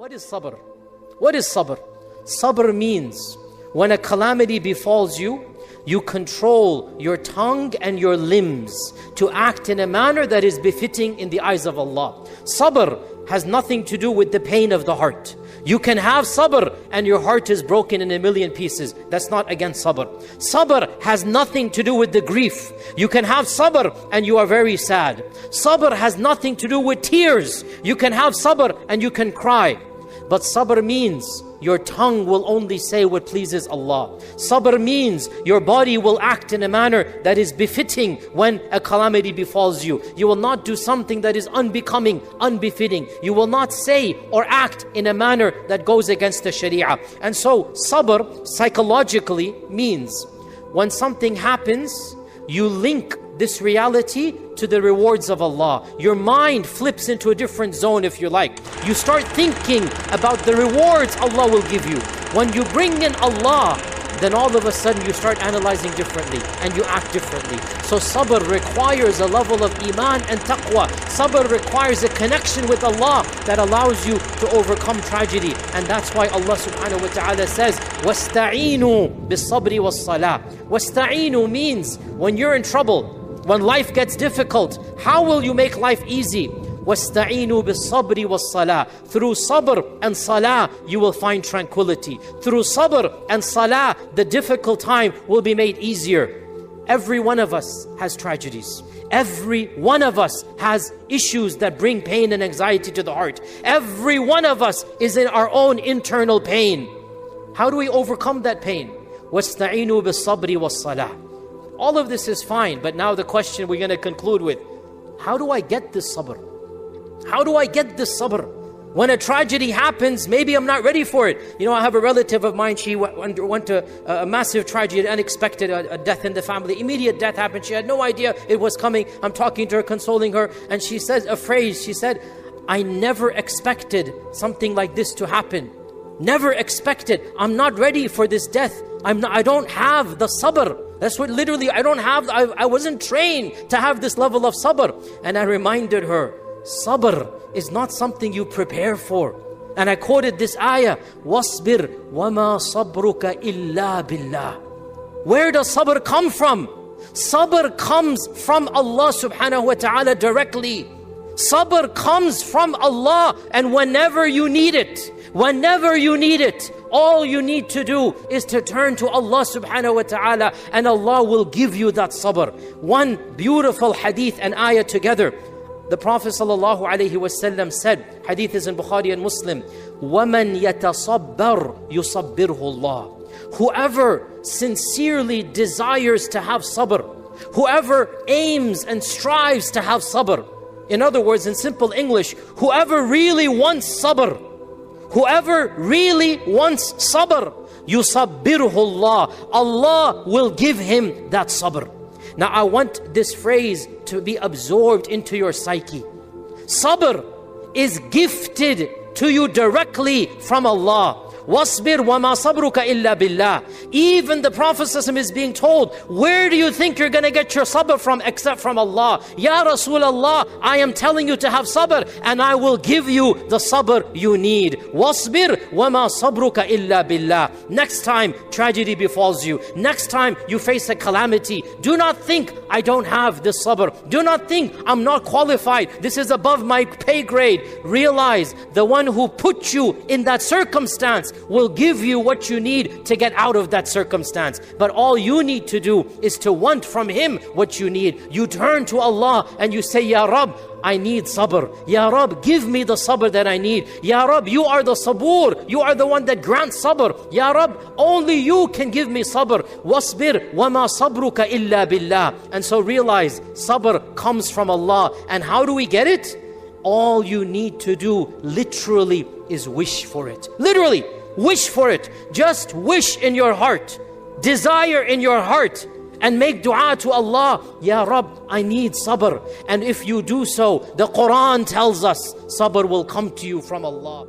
What is sabr? What is sabr? Sabr means when a calamity befalls you, you control your tongue and your limbs to act in a manner that is befitting in the eyes of Allah. Sabr has nothing to do with the pain of the heart. You can have sabr and your heart is broken in a million pieces. That's not against sabr. Sabr has nothing to do with the grief. You can have sabr and you are very sad. Sabr has nothing to do with tears. You can have sabr and you can cry. But sabr means your tongue will only say what pleases Allah. Sabr means your body will act in a manner that is befitting when a calamity befalls you. You will not do something that is unbecoming, unbefitting. You will not say or act in a manner that goes against the Sharia. And so sabr psychologically means when something happens, you link this reality to the rewards of Allah. Your mind flips into a different zone, if you like. You start thinking about the rewards Allah will give you. When you bring in Allah, then all of a sudden you start analyzing differently and you act differently. So sabr requires a level of iman and taqwa. Sabr requires a connection with Allah that allows you to overcome tragedy. And that's why Allah subhanahu wa ta'ala says, وَاسْتَعِينُوا بِالصَّبْرِ وَالصَّلَاةِ. وَاسْتَعِينُوا means when you're in trouble, when life gets difficult, how will you make life easy? وَاسْتَعِينُوا بِالصَّبْرِ وَالصَّلَاةِ. Through sabr and salah, you will find tranquility. Through sabr and salah, the difficult time will be made easier. Every one of us has tragedies. Every one of us has issues that bring pain and anxiety to the heart. Every one of us is in our own internal pain. How do we overcome that pain? وَاسْتَعِينُوا بِالصَّبْرِ وَالصَّلَاةِ. All of this is fine, but now the question we're going to conclude with, how do I get this sabr? How do I get this sabr? When a tragedy happens, maybe I'm not ready for it. You know, I have a relative of mine, she went to a massive tragedy, unexpected, a death in the family. Immediate death happened. She had no idea it was coming. I'm talking to her, consoling her, and she says a phrase. She said, I never expected something like this to happen. Never expected. I'm not ready for this death. I don't have the sabr. That's what literally, I wasn't trained to have this level of sabr. And I reminded her, sabr is not something you prepare for. And I quoted this ayah, وَاصْبِرْ وَمَا صَبْرُكَ إِلَّا بِاللَّهِ. Where does sabr come from? Sabr comes from Allah subhanahu wa ta'ala directly. Sabr comes from Allah, and whenever you need it, all you need to do is to turn to Allah subhanahu wa ta'ala, and Allah will give you that sabr. One beautiful hadith and ayah together. The Prophet sallallahu alaihi wasallam said, hadith is in Bukhari and Muslim, وَمَنْ يَتَصَبَّرْ يُصَبِّرْهُ اللَّهِ. Whoever sincerely desires to have sabr, whoever aims and strives to have sabr, in other words, in simple English, whoever really wants sabr, يُصَبِّرْهُ اللَّهِ. Allah will give him that sabr. Now I want this phrase to be absorbed into your psyche. Sabr is gifted to you directly from Allah. وَاصْبِرْ وَمَا صَبْرُكَ إِلَّا بِاللَّهِ. Even the Prophet ﷺ is being told, where do you think you're going to get your sabr from except from Allah? Ya Rasulullah, I am telling you to have sabr, and I will give you the sabr you need. وَاصْبِرْ وَمَا صَبْرُكَ إِلَّا بِاللَّهِ. Next time tragedy befalls you, next time you face a calamity, do not think, I don't have this sabr. Do not think, I'm not qualified. This is above my pay grade. Realize the one who put you in that circumstance will give you what you need to get out of that circumstance. But all you need to do is to want from Him what you need. You turn to Allah and you say, Ya Rabb, I need sabr. Ya Rabb, give me the sabr that I need. Ya Rabb, you are the sabur. You are the one that grants sabr. Ya Rabb, only you can give me sabr. Wasbir wama sabruka illa billah. And so realize, sabr comes from Allah. And how do we get it? All you need to do literally is wish for it. Literally, wish for it. Just wish in your heart. Desire in your heart. And make dua to Allah. Ya Rabb, I need sabr. And if you do so, the Quran tells us sabr will come to you from Allah.